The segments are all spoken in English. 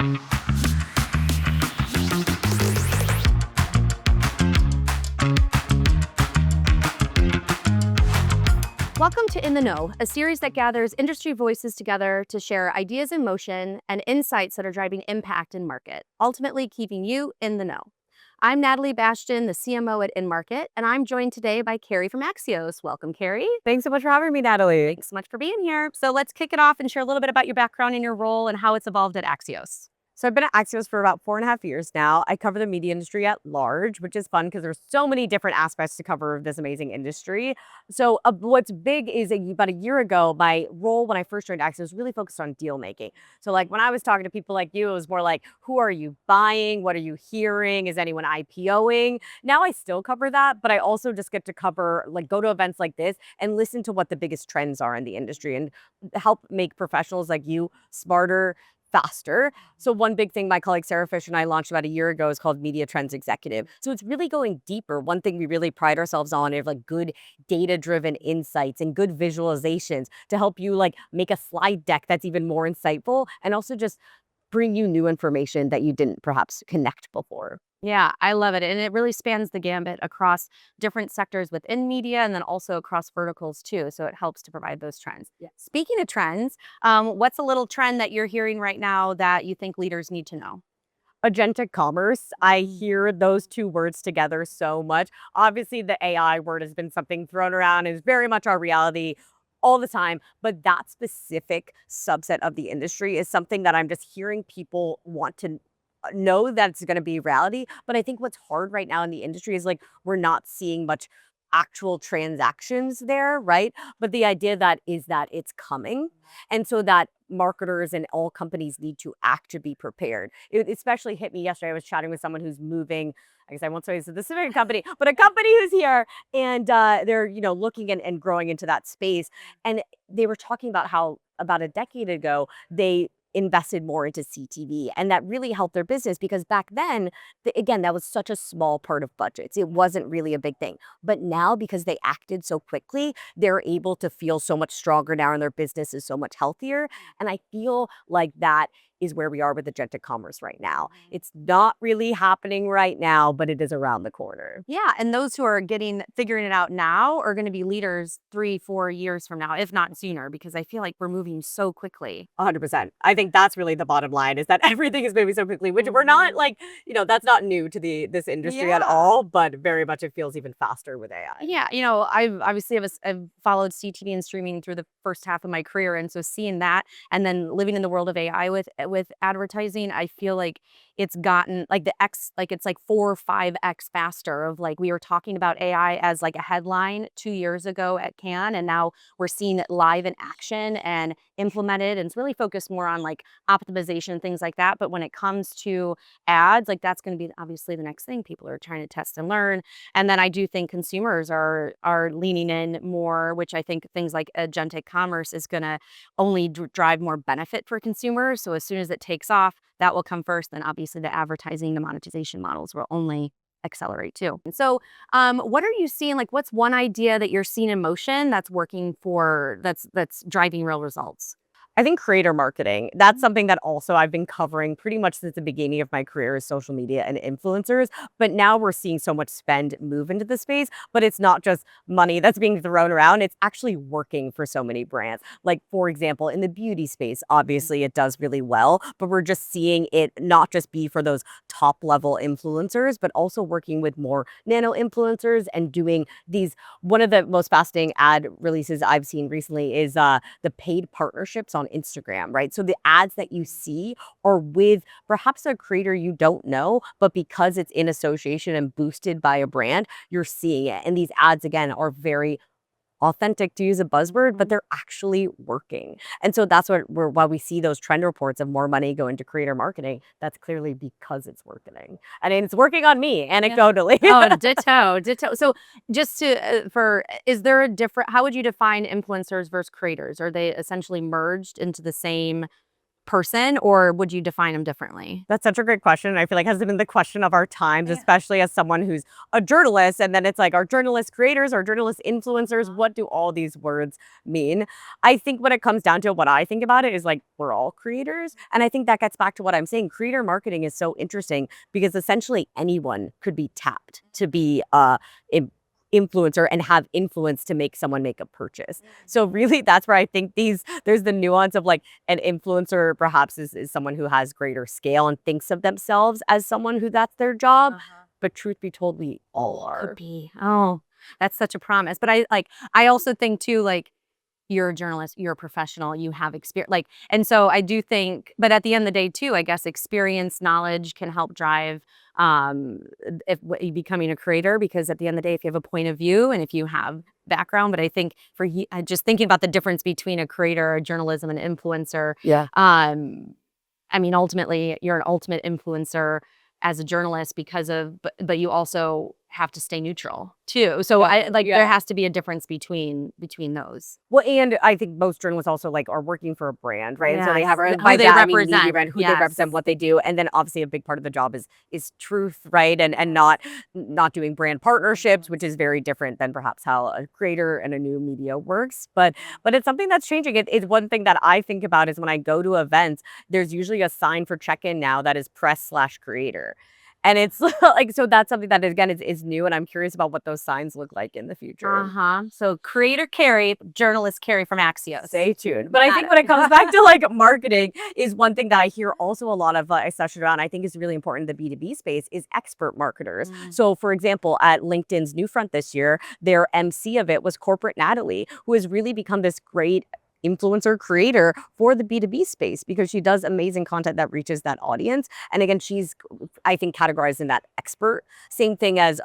Welcome to In the Know, a series that gathers industry voices together to share ideas in motion and insights that are driving impact in market, ultimately keeping you in the know. I'm Natalie Bastian, the CMO at InMarket, and I'm joined today by Kerry from Axios. Welcome, Kerry. Thanks so much for having me, Natalie. Thanks so much for being here. So let's kick it off and share a little bit about your background and your role and how it's evolved at Axios. So I've been at Axios for about 4.5 years now. I cover the media industry at large, which is fun because there's so many different aspects to cover this amazing industry. So what's big is about a year ago, my role when I first joined Axios really focused on deal making. So like when I was talking to people like you, it was more like, who are you buying? What are you hearing? Is anyone IPOing? Now I still cover that, but I also just get to cover, like go to events like this and listen to what the biggest trends are in the industry and help make professionals like you smarter, faster. So one big thing my colleague Sarah Fish and I launched about a year ago is called Media Trends Executive. So it's really going deeper. One thing we really pride ourselves on is like good data-driven insights and good visualizations to help you like make a slide deck that's even more insightful and also just bring you new information that you didn't perhaps connect before. Yeah, I love it. And it really spans the gambit across different sectors within media and then also across verticals too. So it helps to provide those trends. Yeah. Speaking of trends, what's a little trend that you're hearing right now that you think leaders need to know? Agentic commerce. I hear those two words together so much. Obviously, the AI word has been something thrown around and is very much our reality all the time. But that specific subset of the industry is something that I'm just hearing people want to know that it's going to be reality. But I think what's hard right now in the industry is like we're not seeing much actual transactions there, right? But the idea that is that it's coming. And so that marketers and all companies need to act to be prepared. It especially hit me yesterday. I was chatting with someone who's moving. I guess I won't say it's a specific company, but a company who's here and they're, looking and growing into that space. And they were talking about how about a decade ago, they invested more into CTV. And that really helped their business because back then, again, that was such a small part of budgets. It wasn't really a big thing. But now, because they acted so quickly, they're able to feel so much stronger now and their business is so much healthier. And I feel like that is where we are with agentic commerce right now. It's not really happening right now, but it is around the corner. Yeah, and those who are figuring it out now are going to be leaders 3-4 years from now, if not sooner, because I feel like we're moving so quickly. 100%. I think that's really the bottom line is that everything is moving so quickly, which we're not like, that's not new to this industry at all, but very much it feels even faster with AI. Yeah, I've followed CTV and streaming through the first half of my career, and so seeing that and then living in the world of AI with advertising, I feel like it's gotten like it's like 4 or 5x faster of like we were talking about AI as like a headline 2 years ago at Cannes, and now we're seeing it live in action and implemented, and it's really focused more on like optimization and things like that. But when it comes to ads, like that's going to be obviously the next thing people are trying to test and learn. And then I do think consumers are leaning in more, which I think things like agentic commerce is going to only drive more benefit for consumers. So as soon as it takes off, that will come first. Then obviously the advertising, the monetization models will only accelerate too. And so what are you seeing? Like what's one idea that you're seeing in motion that's working that's driving real results? I think creator marketing, that's something that also I've been covering pretty much since the beginning of my career as social media and influencers. But now we're seeing so much spend move into the space, but it's not just money that's being thrown around. It's actually working for so many brands. Like, for example, in the beauty space, obviously it does really well, but we're just seeing it not just be for those top level influencers, but also working with more nano influencers and doing these. One of the most fascinating ad releases I've seen recently is the paid partnerships on Instagram, right? So the ads that you see are with perhaps a creator you don't know, but because it's in association and boosted by a brand, you're seeing it. And these ads, again, are very authentic, to use a buzzword, but they're actually working. And so that's why we see those trend reports of more money go into creator marketing. That's clearly because it's working. I mean, it's working on me anecdotally. Yeah. Oh, ditto. So just is there a how would you define influencers versus creators? Are they essentially merged into the same person, or would you define them differently? That's such a great question. And I feel like has been the question of our times, especially as someone who's a journalist. And then it's like, are journalists creators, are journalists influencers? What do all these words mean? I think when it comes down to what I think about it is like, we're all creators. And I think that gets back to what I'm saying. Creator marketing is so interesting because essentially anyone could be tapped to be influencer and have influence to make someone make a purchase. So really that's where I think there's the nuance of like an influencer perhaps is someone who has greater scale and thinks of themselves as someone who that's their job. But truth be told, we all are. Could be. Oh, that's such a promise. But I also think too, like, you're a journalist, you're a professional, you have experience, like, and so I do think, but at the end of the day too, I guess experience, knowledge can help drive if you becoming a creator, because at the end of the day, if you have a point of view and if you have background, but I think for just thinking about the difference between a creator, a journalism, and influencer, Yeah. I mean, ultimately, you're an ultimate influencer as a journalist because of, but you also have to stay neutral too. So there has to be a difference between those. Well, and I think most journalists also like are working for a brand, right? And so they have Yes. by Who they that I mean media represent. brand, who they Yes. represent, what they do, and then obviously a big part of the job is truth, right? And not doing brand partnerships, which is very different than perhaps how a creator and a new media works. But it's something that's changing. It's one thing that I think about is when I go to events, there's usually a sign for check-in now that is press/creator. And it's like, so that's something that again is new, and I'm curious about what those signs look like in the future. So creator Kerry, journalist Kerry from Axios. Stay tuned. But I think when it comes back to like marketing is one thing that I hear also a lot of discussion around, I think is really important in the B2B space is expert marketers. So for example, at LinkedIn's New Front this year, their MC of it was corporate Natalie, who has really become this great influencer creator for the B2B space because she does amazing content that reaches that audience. And again, she's, I think, categorized in that expert. Same thing as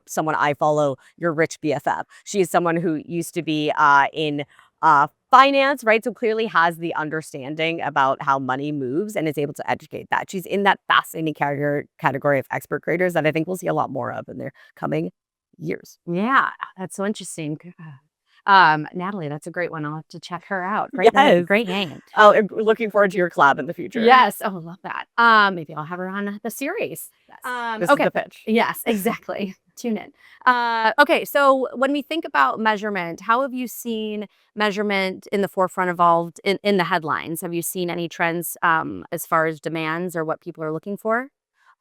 someone I follow, your rich BFF. She is someone who used to be in finance, right? So clearly has the understanding about how money moves and is able to educate that. She's in that fascinating category of expert creators that I think we'll see a lot more of in their coming years. Yeah, that's so interesting. Natalie, that's a great one. I'll have to check her out. Great name. Oh, looking forward to your collab in the future. Yes. Oh, love that. Maybe I'll have her on the series. Yes. This is the pitch. Yes, exactly. Tune in. Okay, so when we think about measurement, how have you seen measurement in the forefront evolved in the headlines? Have you seen any trends as far as demands or what people are looking for?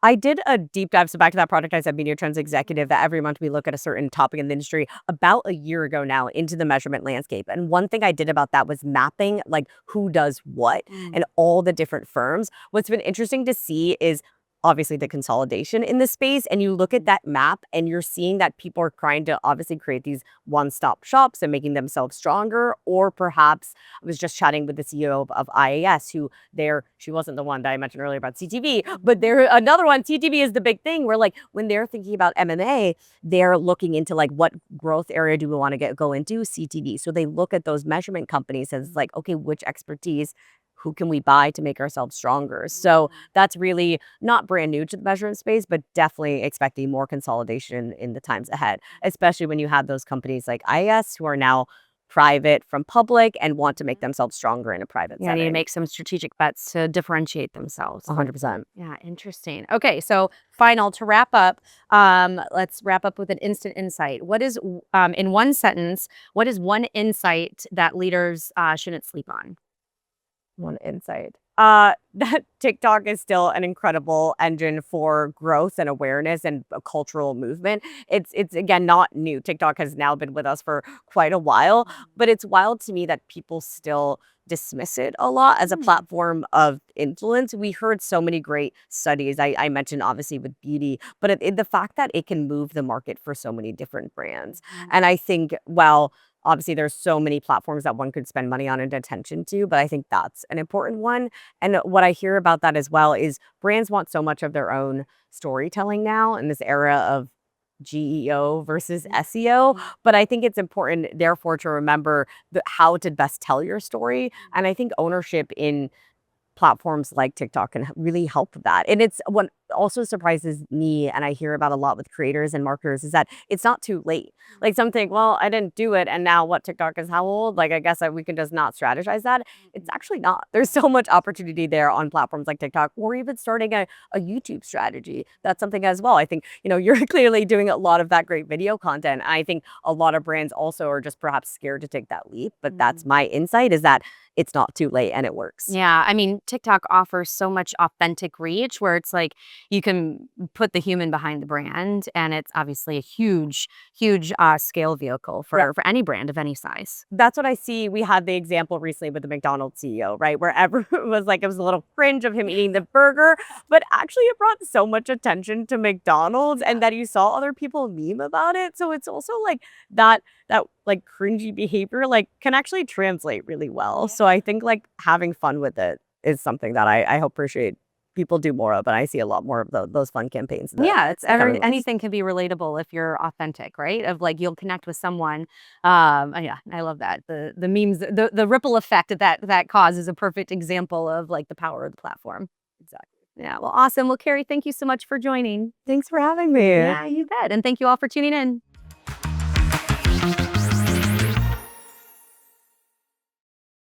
I did a deep dive, so back to that product I said, Media Trends Executive, that every month we look at a certain topic in the industry about a year ago now into the measurement landscape. And one thing I did about that was mapping like who does what and all the different firms. What's been interesting to see is obviously the consolidation in the space, and you look at that map and you're seeing that people are trying to obviously create these one-stop shops and making themselves stronger. Or perhaps I was just chatting with the CEO of IAS, who she wasn't the one that I mentioned earlier about CTV, but they're another one. CTV is the big thing where like when they're thinking about MMA, they're looking into like what growth area do we want to go into? CTV. So they look at those measurement companies as like, okay, which expertise, who can we buy to make ourselves stronger? So that's really not brand new to the measurement space, but definitely expecting more consolidation in the times ahead, especially when you have those companies like IAS who are now private from public and want to make themselves stronger in a private setting. Need to make some strategic bets to differentiate themselves. 100%. Yeah, interesting. Okay, so final to wrap up, let's wrap up with an instant insight. What is, in one sentence, what is one insight that leaders shouldn't sleep on? One insight. That TikTok is still an incredible engine for growth and awareness and a cultural movement. It's again not new. TikTok has now been with us for quite a while, but it's wild to me that people still dismiss it a lot as a platform of influence. We heard so many great studies. I mentioned obviously with beauty, but the fact that it can move the market for so many different brands. And I think, well, obviously, there's so many platforms that one could spend money on and attention to, but I think that's an important one. And what I hear about that as well is brands want so much of their own storytelling now in this era of GEO versus SEO. But I think it's important, therefore, to remember how to best tell your story. And I think ownership in platforms like TikTok can really help that. And it's also surprises me, and I hear about a lot with creators and marketers, is that it's not too late. Like some think, well, I didn't do it, and now what, TikTok is how old? Like I guess we can just not strategize that. It's actually not. There's so much opportunity there on platforms like TikTok, or even starting a YouTube strategy. That's something as well. I think, you're clearly doing a lot of that great video content. I think a lot of brands also are just perhaps scared to take that leap. But that's my insight, is that it's not too late and it works. Yeah, I mean, TikTok offers so much authentic reach where it's like you can put the human behind the brand, and it's obviously a huge, huge scale vehicle for any brand of any size. That's what I see. We had the example recently with the McDonald's CEO, right? Where everyone was like, it was a little cringe of him eating the burger, but actually it brought so much attention to McDonald's, and that you saw other people meme about it. So it's also like that like cringy behavior like can actually translate really well. So I think like having fun with it is something that I hope appreciate people do more of, and I see a lot more of those fun campaigns. Yeah, it's anything can be relatable if you're authentic, right? Of like you'll connect with someone. Yeah, I love that. The memes, the ripple effect that causes is a perfect example of like the power of the platform. Exactly. Yeah, well, awesome. Well, Kerry, thank you so much for joining. Thanks for having me. Yeah, you bet. And thank you all for tuning in.